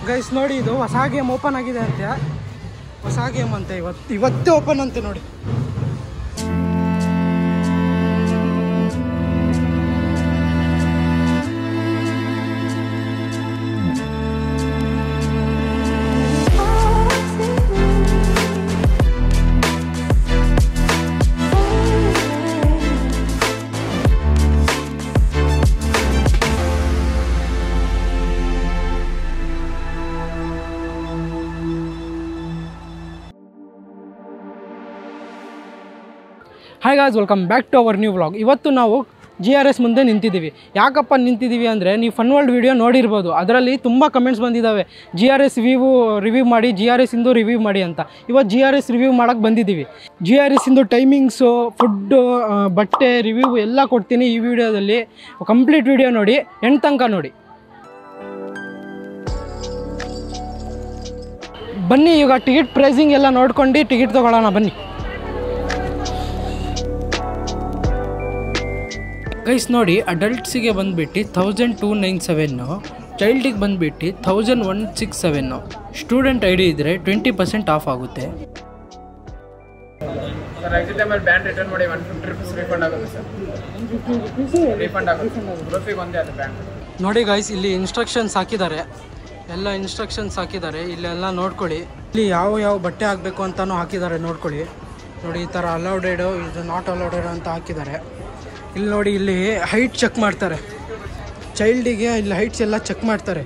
Guys ನೋಡಿ, ಇದು ಹೊಸ ಗೇಮ್ ಓಪನ್ ಆಗಿದೆ ಅಂತೆ. ಹೊಸ ಗೇಮ್ ಅಂತೆ, ಇವತ್ತೇ ಓಪನ್ ಅಂತೆ ನೋಡಿ. Hi guys, welcome back to our new vlog. ಇವತ್ತು ನಾವು GRS ಮುಂದೆ ನಿಂತಿದ್ದೀವಿ. ಯಾಕಪ್ಪ ನಿಂತಿದ್ದೀವಿ ಅಂದರೆ, ನೀವು ಫನ್ ವರ್ಲ್ಡ್ ವೀಡಿಯೋ ನೋಡಿರ್ಬೋದು. ಅದರಲ್ಲಿ ತುಂಬ ಕಮೆಂಟ್ಸ್ ಬಂದಿದ್ದಾವೆ, GRS ರಿವ್ಯೂ ಮಾಡಿ, GRS ಇಂದು ರಿವ್ಯೂ ಮಾಡಿ ಅಂತ. ಇವತ್ತು GRS ರಿವ್ಯೂ ಮಾಡೋಕ್ಕೆ ಬಂದಿದ್ದೀವಿ. GRS ಇಂದು ಟೈಮಿಂಗ್ಸು, ಫುಡ್ಡು, ಬಟ್ಟೆ ರಿವ್ಯೂ ಎಲ್ಲ ಕೊಡ್ತೀನಿ ಈ ವಿಡಿಯೋದಲ್ಲಿ. ಕಂಪ್ಲೀಟ್ ವಿಡಿಯೋ ನೋಡಿ, ಎಂಡ್ ತನಕ ನೋಡಿ. ಬನ್ನಿ, ಈಗ ಟಿಕೆಟ್ ಪ್ರೈಸಿಂಗ್ ಎಲ್ಲ ನೋಡ್ಕೊಂಡು ಟಿಕೆಟ್ ತೊಗೊಳ್ಳೋಣ ಬನ್ನಿ. ಗೈಸ್ ನೋಡಿ, ಅಡಲ್ಟ್ಸಿಗೆ ಬಂದುಬಿಟ್ಟು 1297, ಚೈಲ್ಡಿಗೆ ಬಂದುಬಿಟ್ಟು 1167. ಸ್ಟೂಡೆಂಟ್ ID ಇದ್ದರೆ 20% ಆಫ್ ಆಗುತ್ತೆ. ಸರ್ ಎಕ್ಸಿಟ್ ಟೈಮಲ್ಲಿ ಬ್ಯಾಂಡ್ ರಿಟರ್ನ್ ಮಾಡಿ 150 ರೂಪೀಸ್ ರೀಫಂಡ್ ಆಗುತ್ತೆ ಸರ್. 150 ರೀಫಂಡ್ ಆಗುತ್ತೆ, ಗ್ರೋಸಿಗೆ ಒಂದೇ ಅದು ಬ್ಯಾಂಡ್. ನೋಡಿ ಗೈಸ್, ಇಲ್ಲಿ ಇನ್ಸ್ಟ್ರಕ್ಷನ್ಸ್ ಹಾಕಿದ್ದಾರೆ, ಎಲ್ಲ ಇನ್ಸ್ಟ್ರಕ್ಷನ್ಸ್ ಹಾಕಿದ್ದಾರೆ. ಇಲ್ಲೆಲ್ಲ ನೋಡ್ಕೊಳ್ಳಿ. ಇಲ್ಲಿ ಯಾವ ಬಟ್ಟೆ ಹಾಕಬೇಕು ಅಂತಲೂ ಹಾಕಿದ್ದಾರೆ, ನೋಡ್ಕೊಳ್ಳಿ. ನೋಡಿ, ಈ ಥರ ಅಲೌಡೆಡ್, ಇದು ನಾಟ್ ಅಲೌಡೆಡ್ ಅಂತ ಹಾಕಿದ್ದಾರೆ. ಇಲ್ಲಿ ನೋಡಿ, ಇಲ್ಲಿ ಹೈಟ್ ಚೆಕ್ ಮಾಡ್ತಾರೆ. ಚೈಲ್ಡಿಗೆ ಇಲ್ಲಿ ಹೈಟ್ಸ್ ಎಲ್ಲ ಚೆಕ್ ಮಾಡ್ತಾರೆ.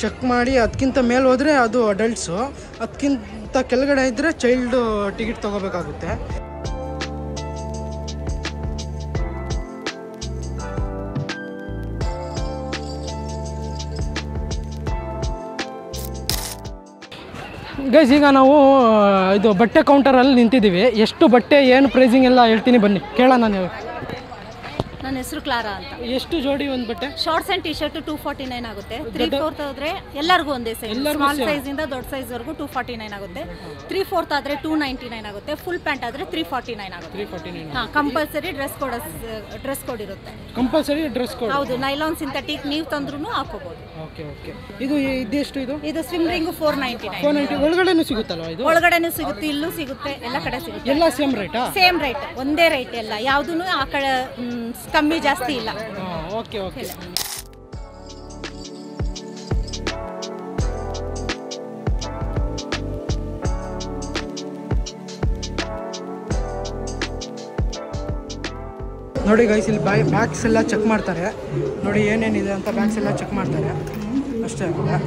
ಚೆಕ್ ಮಾಡಿ ಅದಕ್ಕಿಂತ ಮೇಲೆ ಹೋದರೆ ಅದು ಅಡಲ್ಟ್ಸು, ಅದಕ್ಕಿಂತ ಕೆಳಗಡೆ ಇದ್ದರೆ ಚೈಲ್ಡು ಟಿಕೆಟ್ ತೊಗೋಬೇಕಾಗುತ್ತೆ. ಗೈಸ್, ಈಗ ನಾವು ಇದು ಬಟ್ಟೆ ಕೌಂಟರಲ್ಲಿ ನಿಂತಿದ್ದೀವಿ. ಎಷ್ಟು ಬಟ್ಟೆ, ಏನು ಪ್ರೈಸಿಂಗ್ ಎಲ್ಲ ಹೇಳ್ತೀನಿ, ಬನ್ನಿ ಕೇಳೋಣ. ನೀವು? ನನ್ನ ಹೆಸರು ಕ್ಲಾರಾ ಅಂತ. ಎಷ್ಟು ಜೋಡಿ ಒಂದು ಬಟ್ಟೆ? ಶಾರ್ಟ್ಸ್ ಆ್ಯಂಡ್ ಟಿ ಶರ್ಟ್ 249 ಆಗುತ್ತೆ. 3/4 ಆದರೆ ಎಲ್ಲರಿಗೂ ಒಂದೇ ಸೈಜ್, ಸ್ಮಾಲ್ ಸೈಜಿಂದ ದೊಡ್ಡ ಸೈಜ್ವರೆಗೂ 249 ಆಗುತ್ತೆ. 3/4 ಆದರೆ 299 ಆಗುತ್ತೆ. ಫುಲ್ ಪ್ಯಾಂಟ್ ಆದರೆ 349 ಆಗುತ್ತೆ. ಹಾಂ, ಕಂಪಲ್ಸರಿ ಡ್ರೆಸ್ ಕೋಡ್ ಇರುತ್ತೆ. Compulsory dress code? ಹೌದು. ನೈಲಾನ್ ಸಿಂಥೆಟಿಕ್ ನೀವು ತಂದ್ರೂ ಹಾಕೋಬಹುದು. Okay okay. ಇದೆಷ್ಟು? ಇದು ಸ್ವಿಮ್ ರಿಂಗು 499. 490. ಒಳಗಡೆನೂ ಸಿಗುತ್ತಲ್ವಾ ಇದು? ಒಳಗಡೆನೂ ಸಿಗುತ್ತೆ, ಇಲ್ಲೂ ಸಿಗುತ್ತೆ, ಎಲ್ಲ ಕಡೆ ಸಿಗುತ್ತೆ. ಎಲ್ಲ ಸೇಮ್ ರೇಟಾ? ಸೇಮ್ ರೇಟ್, ಒಂದೇ ರೇಟ್ ಎಲ್ಲ. ಯಾವುದೂ ಆ ಕಡೆ ಕಮ್ಮಿ ಜಾಸ್ತಿ ಇಲ್ಲ. Okay okay. ನೋಡಿ ಗೈಸ್, ಇಲ್ಲಿ ಬ್ಯಾಗ್ಸ್ ಎಲ್ಲ ಚೆಕ್ ಮಾಡ್ತಾರೆ. ನೋಡಿ ಏನೇನಿದೆ ಅಂತ ಬ್ಯಾಗ್ಸ್ ಎಲ್ಲ ಚೆಕ್ ಮಾಡ್ತಾರೆ, ಅಷ್ಟೇ ಆಗುತ್ತೆ.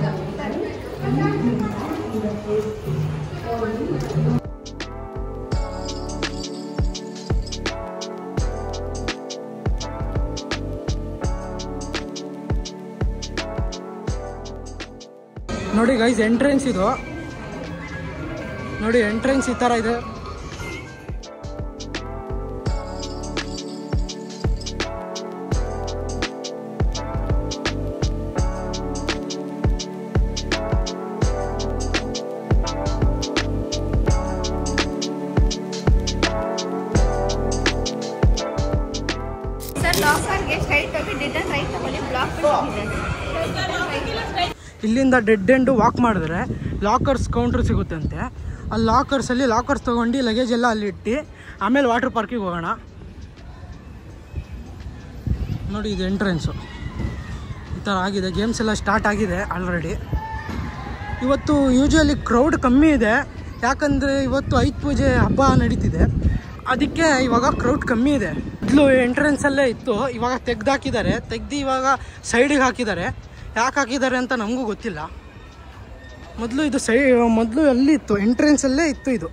ನೋಡಿ ಗೈಸ್, ಎಂಟ್ರೆನ್ಸ್ ಇದು ನೋಡಿ, ಎಂಟ್ರೆನ್ಸ್ ಈ ಥರ ಇದೆ. ಇಲ್ಲಿಂದ ಡೆಡ್ ಎಂಡು ವಾಕ್ ಮಾಡಿದ್ರೆ ಲಾಕರ್ಸ್ ಕೌಂಟ್ರ್ ಸಿಗುತ್ತಂತೆ. ಅಲ್ಲಿ ಲಾಕರ್ಸ್ ತೊಗೊಂಡು ಲಗೇಜ್ ಎಲ್ಲ ಅಲ್ಲಿ ಇಟ್ಟು ಆಮೇಲೆ ವಾಟರ್ ಪಾರ್ಕಿಗೆ ಹೋಗೋಣ. ನೋಡಿ, ಇದು ಎಂಟ್ರೆನ್ಸು ಈ ಥರ ಆಗಿದೆ. ಗೇಮ್ಸ್ ಎಲ್ಲ ಸ್ಟಾರ್ಟ್ ಆಗಿದೆ ಆಲ್ರೆಡಿ. ಇವತ್ತು ಯೂಶ್ವಲಿ ಕ್ರೌಡ್ ಕಮ್ಮಿ ಇದೆ, ಯಾಕಂದರೆ ಇವತ್ತು ಐತ್ ಪೂಜೆ ಹಬ್ಬ ನಡೀತಿದೆ, ಅದಕ್ಕೆ ಇವಾಗ ಕ್ರೌಡ್ ಕಮ್ಮಿ ಇದೆ. ಮೊದಲು ಎಂಟ್ರೆನ್ಸಲ್ಲೇ ಇತ್ತು, ಇವಾಗ ತೆಗ್ದು ಇವಾಗ ಸೈಡಿಗೆ ಹಾಕಿದ್ದಾರೆ. ಯಾಕೆ ಹಾಕಿದ್ದಾರೆ ಅಂತ ನಮಗೂ ಗೊತ್ತಿಲ್ಲ. ಮೊದಲು ಎಲ್ಲಿ ಇತ್ತು? ಎಂಟ್ರೆನ್ಸಲ್ಲೇ ಇತ್ತು. ಇದು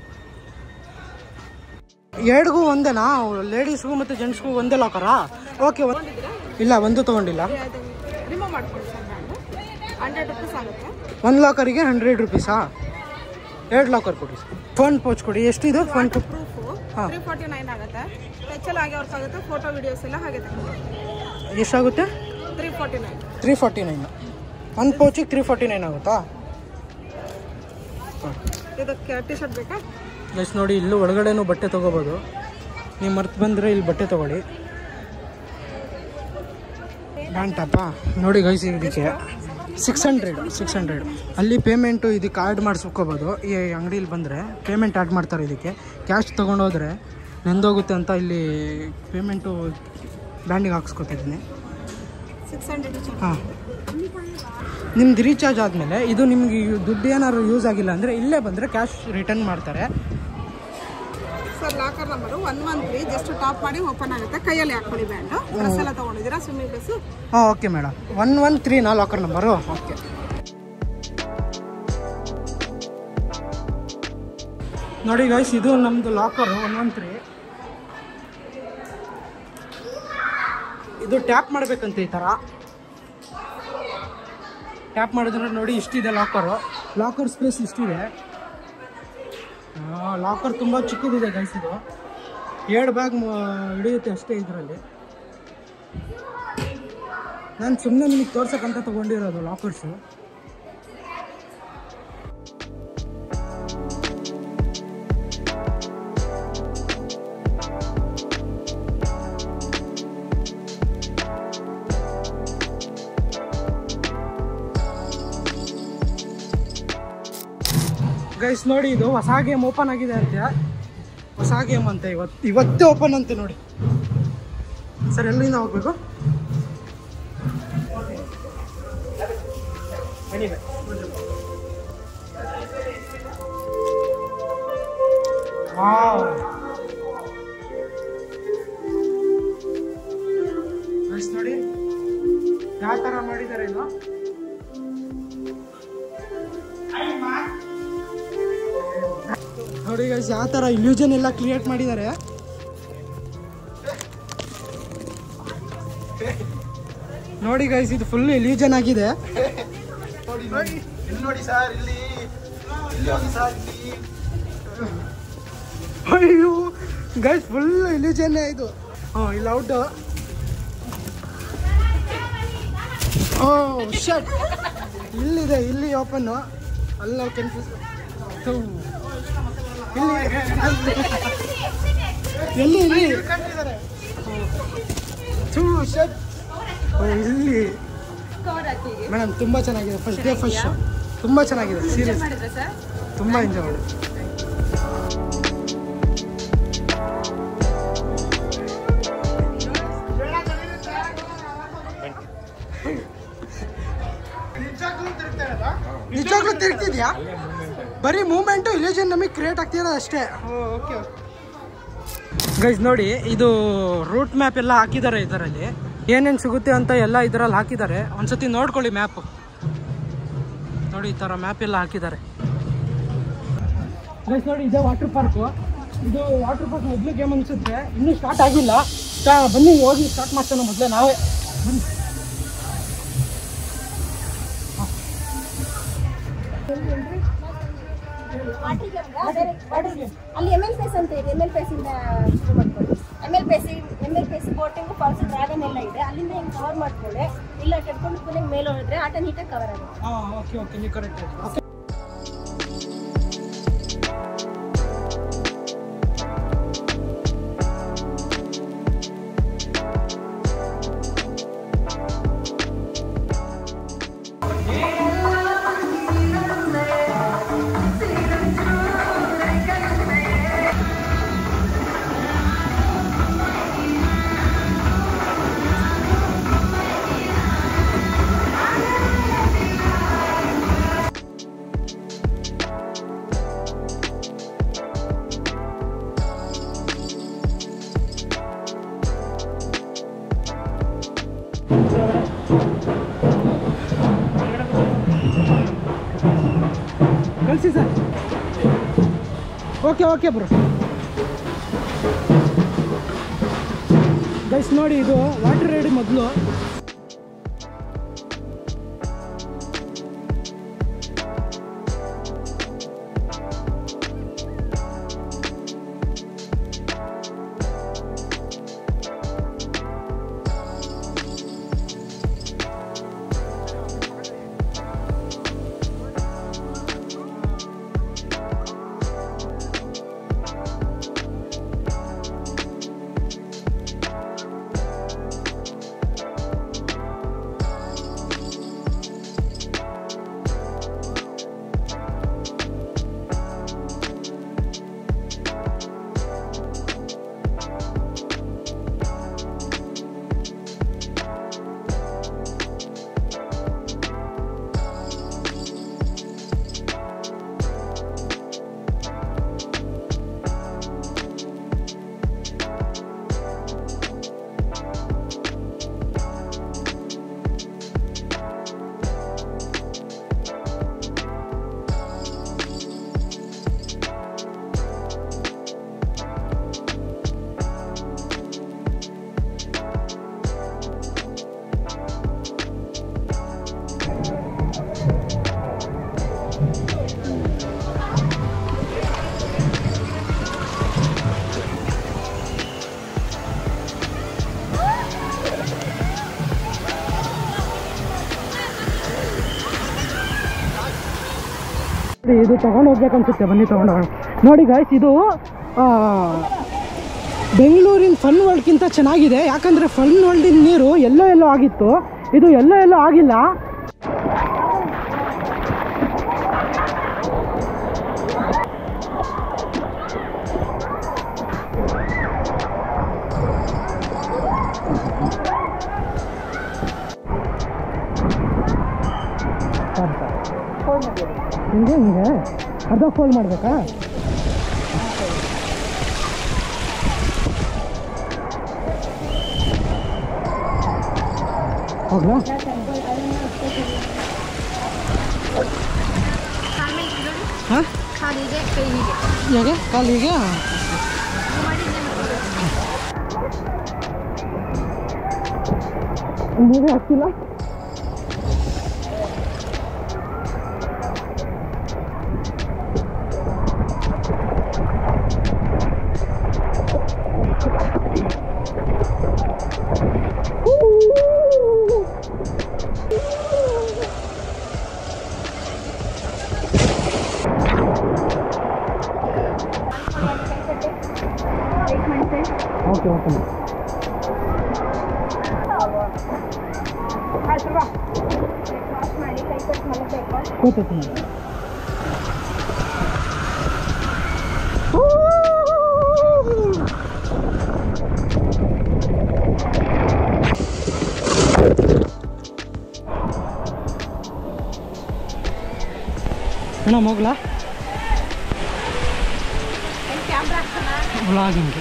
ಎರಡಿಗೂ ಒಂದೇನಾ? ಲೇಡೀಸ್ಗೂ ಮತ್ತು ಜೆಂಟ್ಸ್ಗೂ ಒಂದೇ ಲಾಕರಾ? ಓಕೆ. ಇಲ್ಲ, ಒಂದು ತೊಗೊಂಡಿಲ್ಲ. ಒಂದು ಲಾಕರಿಗೆ 100 ರೂಪೀಸಾ? 2 ಲಾಕರ್ ಕೊಡಿ. ಫೋನ್ ಪೋಚ್ ಕೊಡಿ. ಎಷ್ಟಿದು ಫೋನ್? ಹಾಂ, 349 ಆಗುತ್ತೆ. ಟಚಲ್ಲಿ ಆಗಿ ಅವ್ರಿಗೆ ಆಗುತ್ತೆ, ಫೋಟೋ ವಿಡಿಯೋಸ್ ಎಲ್ಲ ಹಾಗೆ ತಗೊಂಡು. ಎಷ್ಟಾಗುತ್ತೆ? 349. ಒಂದು ಪೌಚಿಗೆ 349 ಆಗುತ್ತಾ? ಇದಕ್ಕೆ ಟಿ ಶರ್ಟ್ ಬೇಕಾ? ಗೈಸ್ ನೋಡಿ, ಇಲ್ಲೂ ಒಳಗಡೆನೂ ಬಟ್ಟೆ ತೊಗೋಬೋದು. ನೀವು ಮರ್ತು ಬಂದರೆ ಇಲ್ಲಿ ಬಟ್ಟೆ ತೊಗೊಳ್ಳಿ. ಬ್ಯಾಂಡ್ ಟಾಪಾ ನೋಡಿ ಗೈಸ್, ಇದಕ್ಕೆ 600 ಅಲ್ಲಿ ಪೇಮೆಂಟು ಇದಕ್ಕೆ ಆ್ಯಡ್ ಮಾಡಿಸ್ಕೋಬೋದು. ಈ ಅಂಗಡೀಲಿ ಬಂದರೆ ಪೇಮೆಂಟ್ ಆ್ಯಡ್ ಮಾಡ್ತಾರೆ. ಇದಕ್ಕೆ ಕ್ಯಾಶ್ ತೊಗೊಂಡೋದ್ರೆ ನೆಂದೋಗುತ್ತೆ ಅಂತ ಇಲ್ಲಿ ಪೇಮೆಂಟು ಬ್ಯಾಂಡಿಗೆ ಹಾಕ್ಸ್ಕೊತಿದ್ದೀನಿ. 600 ಹಾಂ, ನಿಮ್ದು ರೀಚಾರ್ಜ್ ಆದಮೇಲೆ ಇದು ನಿಮಗೆ ದುಡ್ಡು ಏನಾದ್ರು ಯೂಸ್ ಆಗಿಲ್ಲ ಅಂದರೆ ಇಲ್ಲೇ ಬಂದರೆ ಕ್ಯಾಶ್ ರಿಟರ್ನ್ ಮಾಡ್ತಾರೆ. Sir locker number 113 just tap ಮಾಡಿ ಓಪನ್ ಆಗುತ್ತೆ. ಕೈಯಲ್ಲಿ ಹಾಕೊಳ್ಳಿ ಬ್ಯಾಂಡ್. ಡ್ರೆಸ್ ಎಲ್ಲ ತೊಗೊಂಡಿದ್ದೀರಾ? Swimming dress? ಹಾಂ, okay madam. 113 locker number. Okay, ನೋಡಿ ಗೈಸ್, ಇದು ನಮ್ಮದು ಲಾಕರು 113. ಇದು ಟ್ಯಾಪ್ ಮಾಡಬೇಕಂತ ಈ ಥರ ಟ್ಯಾಪ್ ಮಾಡಿದ್ರೆ ನೋಡಿ ಇಷ್ಟಿದೆ ಲಾಕರ್ ಸ್ಪೇಸ್ ಇಷ್ಟಿದೆ. ಲಾಕರ್ ತುಂಬ ಚಿಕ್ಕದಿದೆ ಗೈಸ್. ಇದು 2 ಬ್ಯಾಗ್ ಹಿಡಿಯುತ್ತೆ ಅಷ್ಟೇ ಇದರಲ್ಲಿ. ನಾನು ಸುಮ್ಮನೆ ನಿಮಗೆ ತೋರ್ಸಕ್ಕಂತ ತೊಗೊಂಡಿರೋದು ಲಾಕರ್ಸು. ಗೈಸ್ ನೋಡಿ, ಇದು ಹೊಸ ಗೇಮ್ ಓಪನ್ ಆಗಿದೆ ಅಂತೆ. ಹೊಸ ಗೇಮ್ ಅಂತೆ, ಇವತ್ತೇ ಓಪನ್ ಅಂತೆ ನೋಡಿ. ಸರ್ ಎಲ್ಲಿಂದ ಹೋಗ್ಬೇಕು? ಗೈಸ್ ನೋಡಿ ಯಾವ ಥರ ಮಾಡಿದ್ದಾರೆ ಇದು. ನೋಡಿ ಗೈಸ್ ಯಾವ ಥರ ಇಲ್ಯೂಷನ್ ಎಲ್ಲ ಕ್ರಿಯೇಟ್ ಮಾಡಿದ್ದಾರೆ. ನೋಡಿ ಗೈಸ್, ಇದು ಫುಲ್ ಇಲ್ಯೂಷನ್ ಆಗಿದೆ. ಅಯ್ಯೋ ಗೈಸ್, ಫುಲ್ ಇಲ್ಯೂಷನ್ ಇದು. ಇಲ್ಲಿ ಔಟ್. ಶಟ್, ಇಲ್ಲಿದೆ, ಇಲ್ಲಿ ಓಪನ್. ಅಲ್ಲ ಕನ್ಫ್ಯೂಸ್. ಎಲ್ಲಿ ಇಲ್ಲಿ ಮೇಡಮ್ ತುಂಬ ಚೆನ್ನಾಗಿದೆ. ಫಸ್ಟ್ ಡೇ ಫಸ್ಟ್ ಶೋ ತುಂಬ ಚೆನ್ನಾಗಿದೆ. ಸೀರಿಯಸ್ ತುಂಬ ಎಂಜಾಯ್ ಮಾಡಿ. ನಿಜವಾಗ್ಲೂ ತಿರ್ಗ್ತಿದ್ಯಾ? ಬರೀ ಮೂಮೆಂಟು ಇಲ್ಯೂಷನ್ ನಮಗೆ ಕ್ರಿಯೇಟ್ ಆಗ್ತಿರೋದು ಅಷ್ಟೇ. ಓಕೆ ಗೈಸ್ ನೋಡಿ, ಇದು ರೂಟ್ ಮ್ಯಾಪ್ ಎಲ್ಲ ಹಾಕಿದ್ದಾರೆ. ಇದರಲ್ಲಿ ಏನೇನು ಸಿಗುತ್ತೆ ಅಂತ ಎಲ್ಲ ಇದರಲ್ಲಿ ಹಾಕಿದ್ದಾರೆ. ಒಂದ್ಸತಿ ನೋಡ್ಕೊಳ್ಳಿ ಮ್ಯಾಪು. ನೋಡಿ ಈ ಥರ ಮ್ಯಾಪ್ ಎಲ್ಲ ಹಾಕಿದ್ದಾರೆ. ಗೈಸ್ ನೋಡಿ, ಇದೆ ವಾಟರ್ ಪಾರ್ಕು. ಇದು ವಾಟರ್ ಪಾರ್ಕ್ ಮೊದಲು ಗೇಮ್ ಅನಿಸುತ್ತೆ, ಇನ್ನೂ ಸ್ಟಾರ್ಟ್ ಆಗಿಲ್ಲ. ಬನ್ನಿ ಹೋಗಿ ಸ್ಟಾರ್ಟ್ ಮಾಡ್ತಾನೆ ಮೊದಲೇ ನಾವೇ. ಬನ್ನಿ. ಅಲ್ಲಿ ML ಫೇಸ್ ಅಂತ ಇದೆ. ML ಫೇಸ್ ಇಂದ ಶುರು ಮಾಡ್ಕೊಳ್ಳಿ. ML face boating falls dragon ಎಲ್ಲ ಇದೆ. ಅಲ್ಲಿಂದ ಹಿಂಗೆ ಕವರ್ ಮಾಡ್ಕೊಳ್ಳಿ. ಇಲ್ಲ ಕಟ್ಕೊಂಡು ಪುನಃ ಮೇಲೆ ಹೋದ್ರೆ ಆಟ ನೀಟಾಗಿ ಕವರ್ ಆಗುತ್ತೆ. ಓಕೆ ನೀವು ಕರೆಕ್ಟ್. ಕಳಿಸಿ ಸರ್. Okay bro. ಗೈಸ್ ನೋಡಿ, ಇದು ವಾಟರ್ ರೈಡ್ ಮೊದಲು. ಇದು ತೊಗೊಂಡು ಹೋಗ್ಬೇಕನ್ಸುತ್ತೆ, ಬನ್ನಿ ತೊಗೊಂಡು ಹೋಗೋಣ. ನೋಡಿ ಗಾಯ್ಸ್, ಇದು ಬೆಂಗಳೂರಿನ ಫನ್ ವರ್ಲ್ಡ್ಗಿಂತ ಚೆನ್ನಾಗಿದೆ. ಯಾಕಂದರೆ ಫನ್ ವರ್ಲ್ಡಿನ ನೀರು ಎಲ್ಲೋ ಆಗಿತ್ತು, ಇದು ಎಲ್ಲೋ ಆಗಿಲ್ಲ. ಹಿಂಗೆ ಅರ್ಧ ಫೋಲ್ಡ್ ಮಾಡಬೇಕಾ? ಹೋಗ್ಲಾ? ಹಾಂ, ಹೇಗೆ ಕಾಲಿಗೆ ಮೂವೇ ಆಗ್ತಿಲ್ಲ. ಓಕೆ ಓಕೆ ಗೊತ್ತಾಯ್ತು. ಅಣ್ಣ ಹೋಗ್ಲಾ? ವ್ಲಾಗಿಂಗ್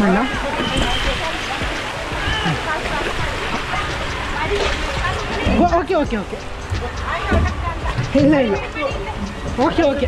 ಅಣ್ಣ ಓಕೆ ಓಕೆ ಓಕೆ ಇಲ್ಲ ಇಲ್ಲ ಓಕೆ ಓಕೆ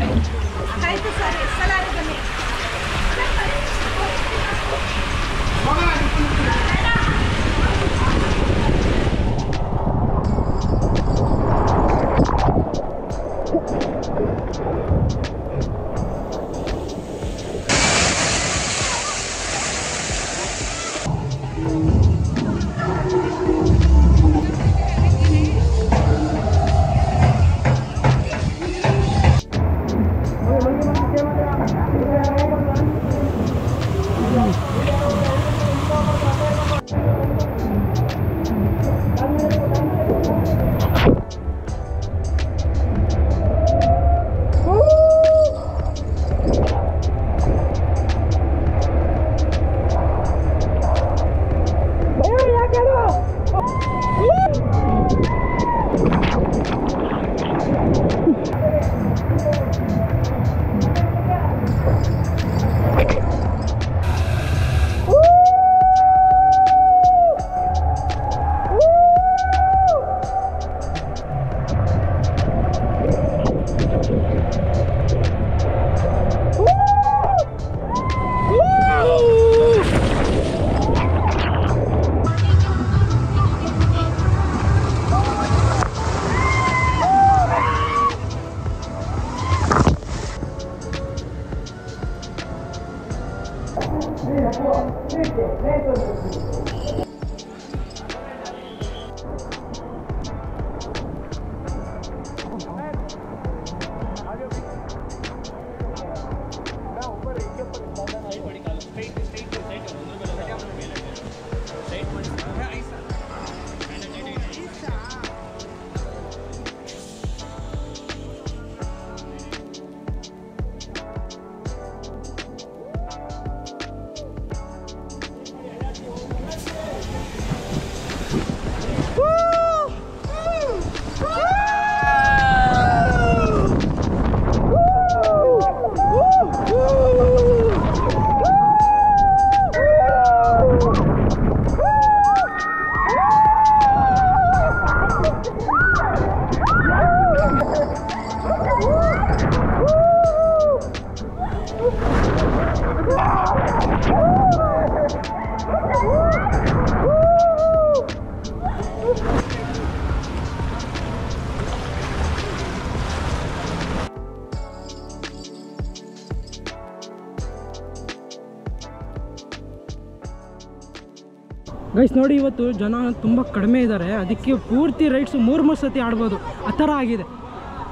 ಗೈಸ್ ನೋಡಿ, ಇವತ್ತು ಜನ ತುಂಬ ಕಡಿಮೆ ಇದ್ದಾರೆ, ಅದಕ್ಕೆ ಪೂರ್ತಿ ರೈಡ್ಸು 3 ಸತಿ ಆಡ್ಬೋದು ಆ ಥರ ಆಗಿದೆ.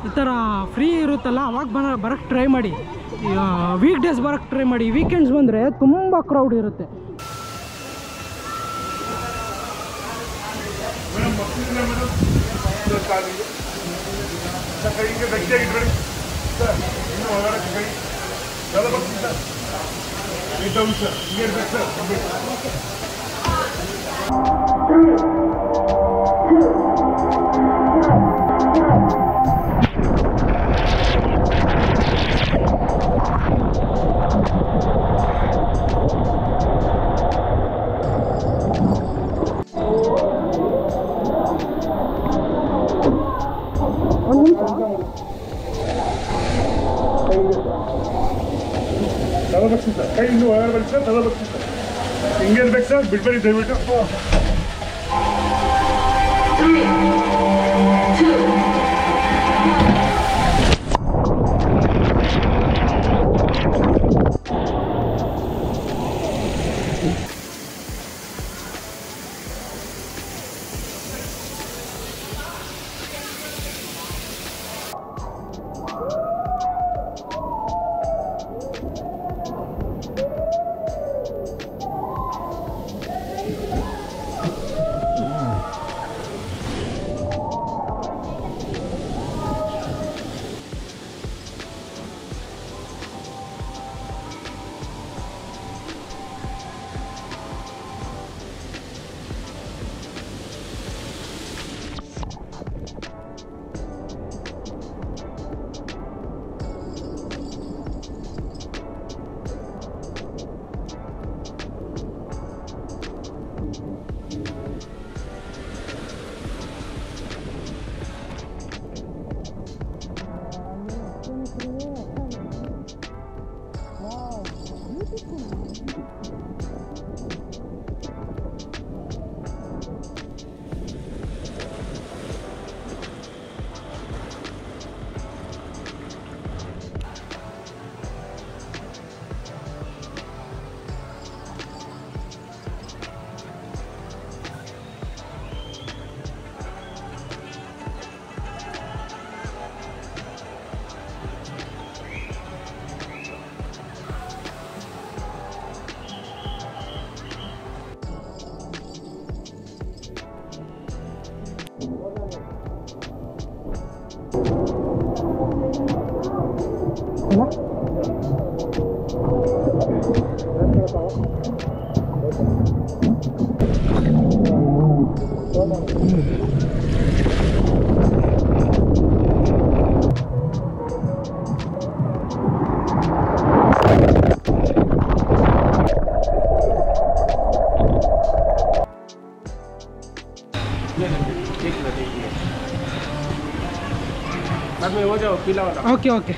ಈ ಥರ ಫ್ರೀ ಇರುತ್ತಲ್ಲ ಅವಾಗ ಬರೋಕ್ಕೆ ಟ್ರೈ ಮಾಡಿ, ವೀಕ್ ಡೇಸ್ ಬರೋಕ್ಕೆ ಟ್ರೈ ಮಾಡಿ. ವೀಕೆಂಡ್ಸ್ ಬಂದರೆ ತುಂಬ ಕ್ರೌಡ್ ಇರುತ್ತೆ. ತಗೋಬೇಕು ಸರ್, ಕೈ ಇನ್ನೂ ಒಳಗಡೆ ಬನ್ನಿ ಸರ್, ತಗೋಬೇಕು ಸರ್. ಹಿಂಗಿರ್ಬೇಕು ಸರ್, ಬಿಡ್ಬೇಡಿ ದಯವಿಟ್ಟು. ओके ओके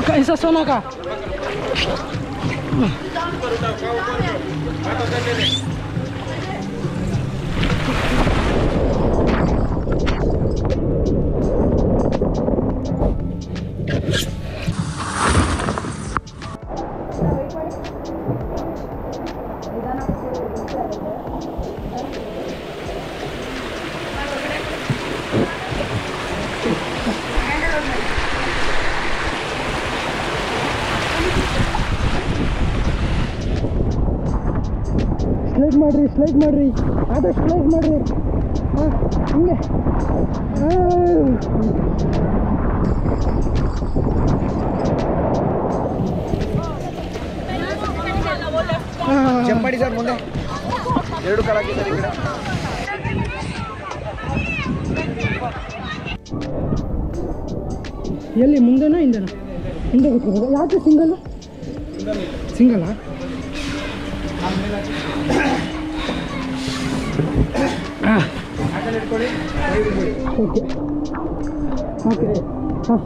कैसा सोना का ಸ್ಲೈಡ್ ಮಾಡ್ರಿ ಆದಷ್ಟು ಸ್ಲೈಡ್ ಮಾಡ್ರಿ. ಹಿಂಗೆ ಜಂಪ್ ಮಾಡಿ ಸರ್, ಮುಂದೆ 2 ಕಾಲ ಹಾಕಿ ಸರ್ ಈ ಕಡೆ. ಎಲ್ಲಿ ಮುಂದೆನಾ ಹಿಂದೆನಾ? ಹಿಂದೆ ಕೂತ್ಕೋಬೇಕು. ಯಾಕೆ ಸಿಂಗಲ್ ಸಿಂಗಲ್ಲಾ? ಓಕೆ ಓಕೆ ಹಾಂ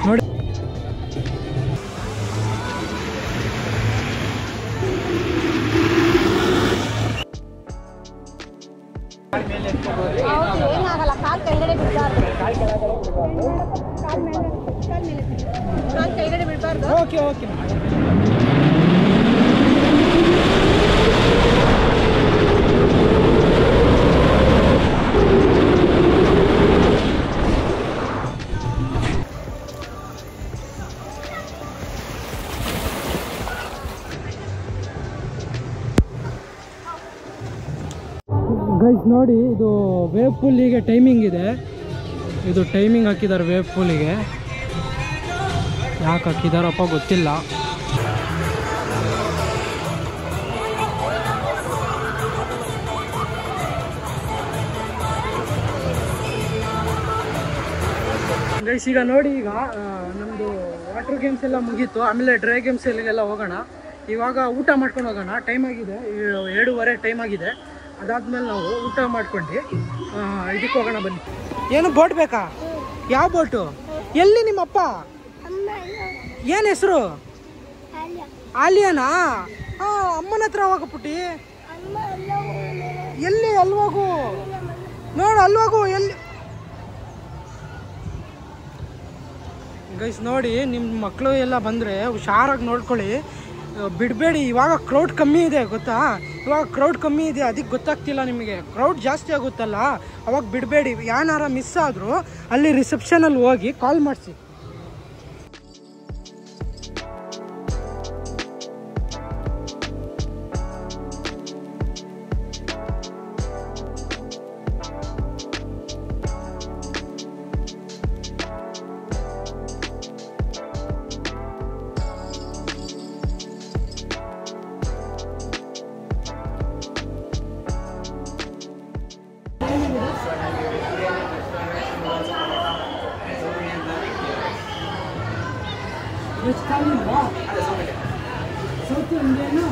ನೋಡಿ ಕಾಲ್ ಕೆಳಗಡೆ ಬಿಡಬಾರ್ದು. Okay okay. ಗೈಸ್ ನೋಡಿ, ಇದು ವೇವ್ ಪೂಲಿಗೆ ಟೈಮಿಂಗ್ ಇದೆ. ಇದು ಟೈಮಿಂಗ್ ಹಾಕಿದ್ದಾರೆ ವೇವ್ ಪೂಲಿಗೆ. ಯಾಕೆ ಹಾಕಿದಾರಪ್ಪ ಗೊತ್ತಿಲ್ಲ. ಗೈಸ್ ಈಗ ನೋಡಿ, ಈಗ ನಮ್ಮದು ವಾಟರ್ ಗೇಮ್ಸ್ ಎಲ್ಲ ಮುಗೀತು. ಆಮೇಲೆ ಡ್ರೈ ಗೇಮ್ಸ್ ಎಲ್ಲಿಗೆಲ್ಲ ಹೋಗೋಣ. ಇವಾಗ ಊಟ ಮಾಡ್ಕೊಂಡು ಹೋಗೋಣ. ಟೈಮ್ ಆಗಿದೆ 7:30 ಟೈಮ್ ಆಗಿದೆ. ಅದಾದ್ಮೇಲೆ ನಾವು ಊಟ ಮಾಡ್ಕೊಂಡು ಇದಕ್ಕೆ ಹೋಗೋಣ ಬನ್ನಿ. ಏನು ಬೋಟ್ ಬೇಕಾ? ಯಾವ ಬೋಟು? ಎಲ್ಲಿ ನಿಮ್ಮಪ್ಪ? ಏನು ಹೆಸರು? ಆಲಿಯಾನಾ? ಹಾಂ, ಅಮ್ಮನ ಹತ್ರ ಹೋಗಪುಟ್ಟಿ. ಎಲ್ಲಿ? ಅಲ್ವಾಗು ನೋಡು, ಅಲ್ವಾಗು ಎಲ್ಲಿ. ಗೈಸ್ ನೋಡಿ, ನಿಮ್ಮ ಮಕ್ಕಳು ಎಲ್ಲ ಬಂದರೆ ಹುಷಾರಾಗಿ ನೋಡ್ಕೊಳ್ಳಿ, ಬಿಡಬೇಡಿ. ಇವಾಗ ಕ್ರೌಡ್ ಕಮ್ಮಿ ಇದೆ ಗೊತ್ತಾ? ಇವಾಗ ಕ್ರೌಡ್ ಕಮ್ಮಿ ಇದೆ, ಅದಕ್ಕೆ ಗೊತ್ತಾಗ್ತಿಲ್ಲ ನಿಮಗೆ. ಕ್ರೌಡ್ ಜಾಸ್ತಿ ಆಗುತ್ತಲ್ಲ, ಅವಾಗ ಬಿಡಬೇಡಿ. ಯಾನಾರ ಮಿಸ್ ಆದರೂ ಅಲ್ಲಿ ರಿಸೆಪ್ಷನಲ್ಲಿ ಹೋಗಿ ಕಾಲ್ ಮಾಡಿಸಿ. ಸೌತ್ ಇಂಡಿಯನು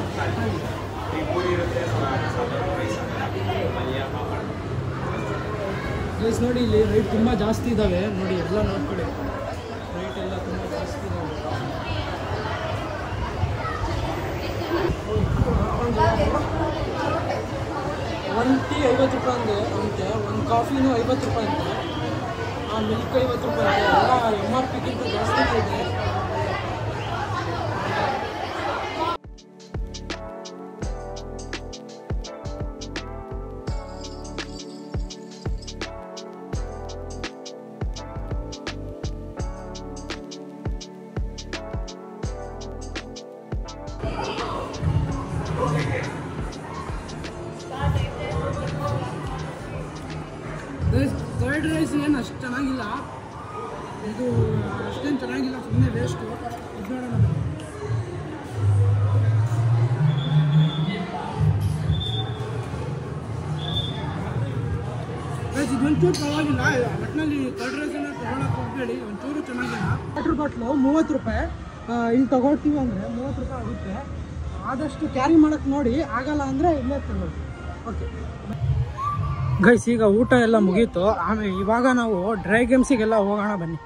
ಗೈಸ್ ನೋಡಿ, ಇಲ್ಲಿ ರೇಟ್ ತುಂಬ ಜಾಸ್ತಿ ಇದ್ದಾವೆ ನೋಡಿ, ಎಲ್ಲ ನೋಡ್ಕೊಳ್ಳಿ. ರೇಟ್ ಎಲ್ಲ ತುಂಬ ಜಾಸ್ತಿ ಇದ್ದಾವೆ. ಒಂದು ಟೀ 50 ರೂಪಾಯಿ ಅಂತೆ, ಒಂದು ಕಾಫಿನೂ 50 ರೂಪಾಯಿ ಅಂತೆ, ಮಿಲ್ಕ್ 50 ರೂಪಾಯಿ ಅಂತೆ. ಎಲ್ಲ MRPಗಿಂತ ಜಾಸ್ತಿ ಇದೆ. ಕರ್ಡ್ ರೈಸ್ ಏನು ಅಷ್ಟು ಚೆನ್ನಾಗಿಲ್ಲ, ಇದು ಅಷ್ಟೇನು ಚೆನ್ನಾಗಿಲ್ಲ, ಸುಮ್ಮನೆ ವೇಸ್ಟು. ಇದು ನೋಡೋಣ. ಇದೊಂಚೂರು ಪರವಾಗಿಲ್ಲ, ಒಟ್ಟಿನಲ್ಲಿ ಕರ್ಡ್ ರೈಸನ್ನು ತೊಗೊಳಕ್ಕೆ ಹೋಗಬೇಡಿ, ಒಂಚೂರು ಚೆನ್ನಾಗಿಲ್ಲ. ವಾಟರ್ ಬಾಟ್ಲು 30 ರೂಪಾಯಿ, ಇಲ್ಲಿ ತೊಗೊಳ್ತೀವಿ ಅಂದರೆ 30 ರೂಪಾಯಿ ಆಗುತ್ತೆ. ಆದಷ್ಟು ಕ್ಯಾರಿ ಮಾಡೋಕ್ಕೆ ನೋಡಿ, ಆಗಲ್ಲ ಅಂದರೆ ಇಲ್ಲೇ ತಗೊಳ್ಳಿ. ಓಕೆ ಗೈಸ್, ಈಗ ಊಟ ಎಲ್ಲ ಮುಗೀತು. ಆಮೇಲೆ ಇವಾಗ ನಾವು ಡ್ರೈ ಗೇಮ್ಸಿಗೆಲ್ಲ ಹೋಗೋಣ ಬನ್ನಿ.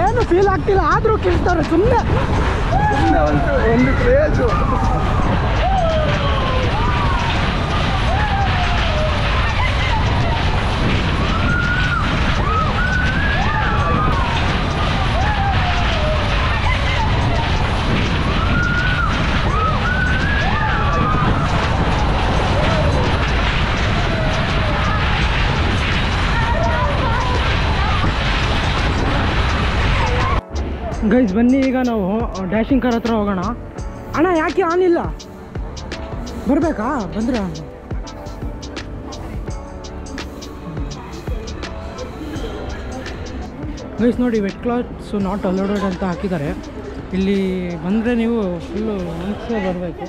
ಏನು ಫೀಲ್ ಆಗ್ತಿಲ್ಲ, ಆದರೂ ಕಿಲ್ತಾರೆ ಸುಮ್ಮನೆ ಒಂದು ಕ್ರೇಜು. ಗೈಸ್ ಬನ್ನಿ ಈಗ ನಾವು ಡ್ಯಾಶಿಂಗ್ ಕಾರ್ ಹತ್ರ ಹೋಗೋಣ. ಅಣ್ಣ ಯಾಕೆ ಆನ್ ಇಲ್ಲ? ಬರಬೇಕಾ? ಬಂದರೆ ಗೈಸ್ ನೋಡಿ, ವೆಟ್ ಕ್ಲಾತ್ಸು ನಾಟ್ ಅಲೋಡೆಡ್ ಅಂತ ಹಾಕಿದ್ದಾರೆ. ಇಲ್ಲಿ ಬಂದರೆ ನೀವು ಫುಲ್ಲು ಮನಸ್ಸೇ ಬರಬೇಕು.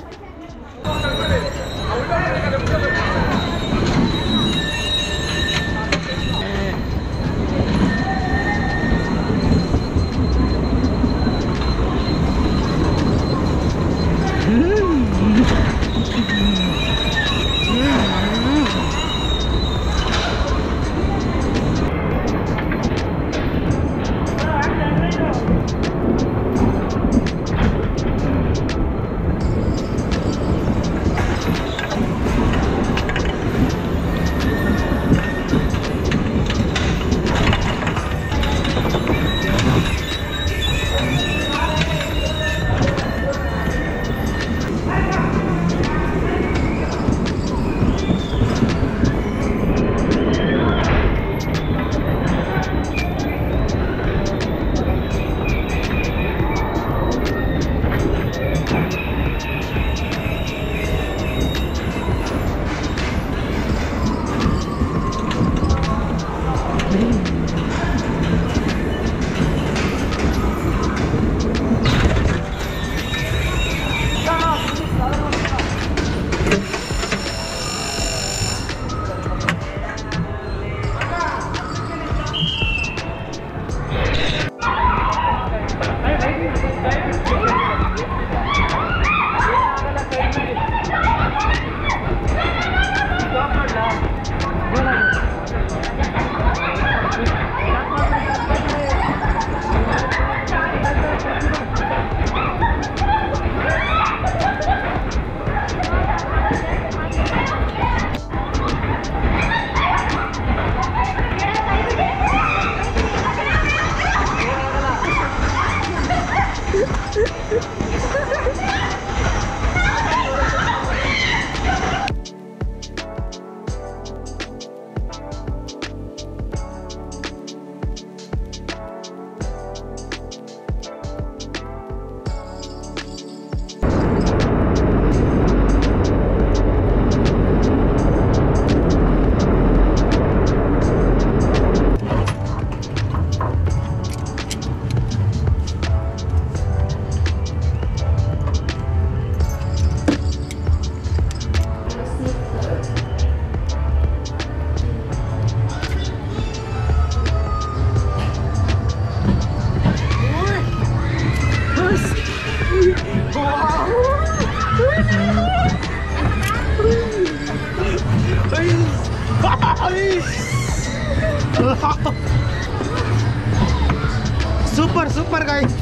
Super super guys.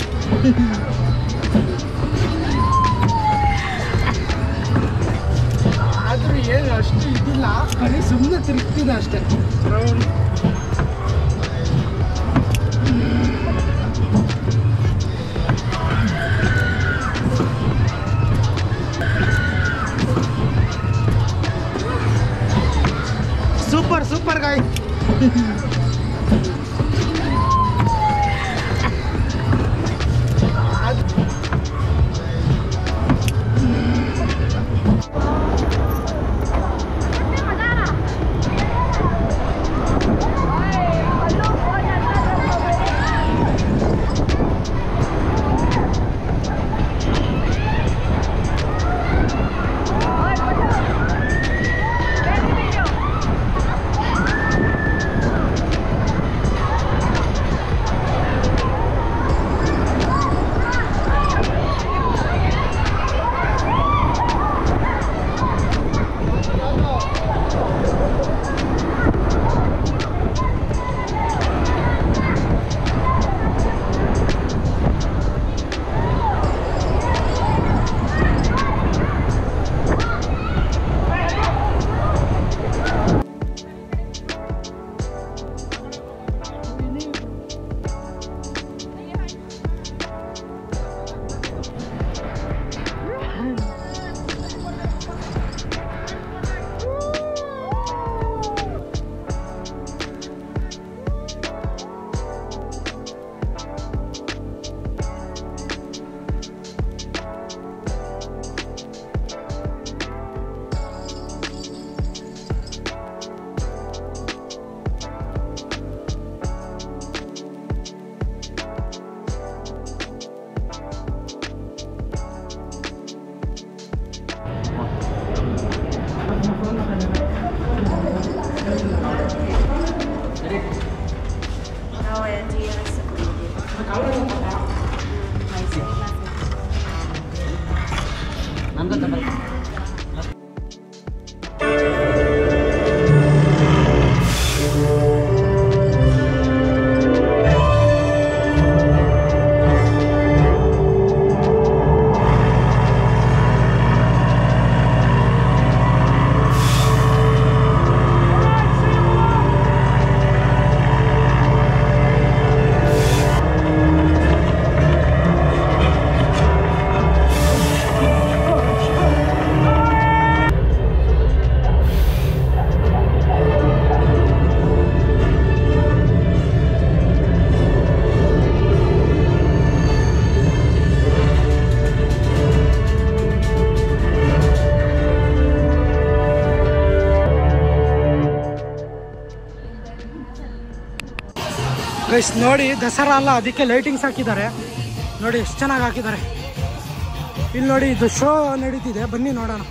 ಆದರೂ ಏನು ಅಷ್ಟು ಇದಿಲ್ಲ, ಬರೀ ಸುಮ್ಮನೆ ತಿರುಗ್ತಿದೆ ಅಷ್ಟೇ. Super super guys. ಗೈಸ್ ನೋಡಿ, ದಸರಾ ಅಲ್ಲ, ಅದಕ್ಕೆ ಲೈಟಿಂಗ್ಸ್ ಹಾಕಿದ್ದಾರೆ ನೋಡಿ, ಎಷ್ಟು ಚೆನ್ನಾಗಿ ಹಾಕಿದ್ದಾರೆ. ಇಲ್ಲಿ ನೋಡಿ, ಇದು ಶೋ ನಡೀತಿದೆ, ಬನ್ನಿ ನೋಡೋಣ.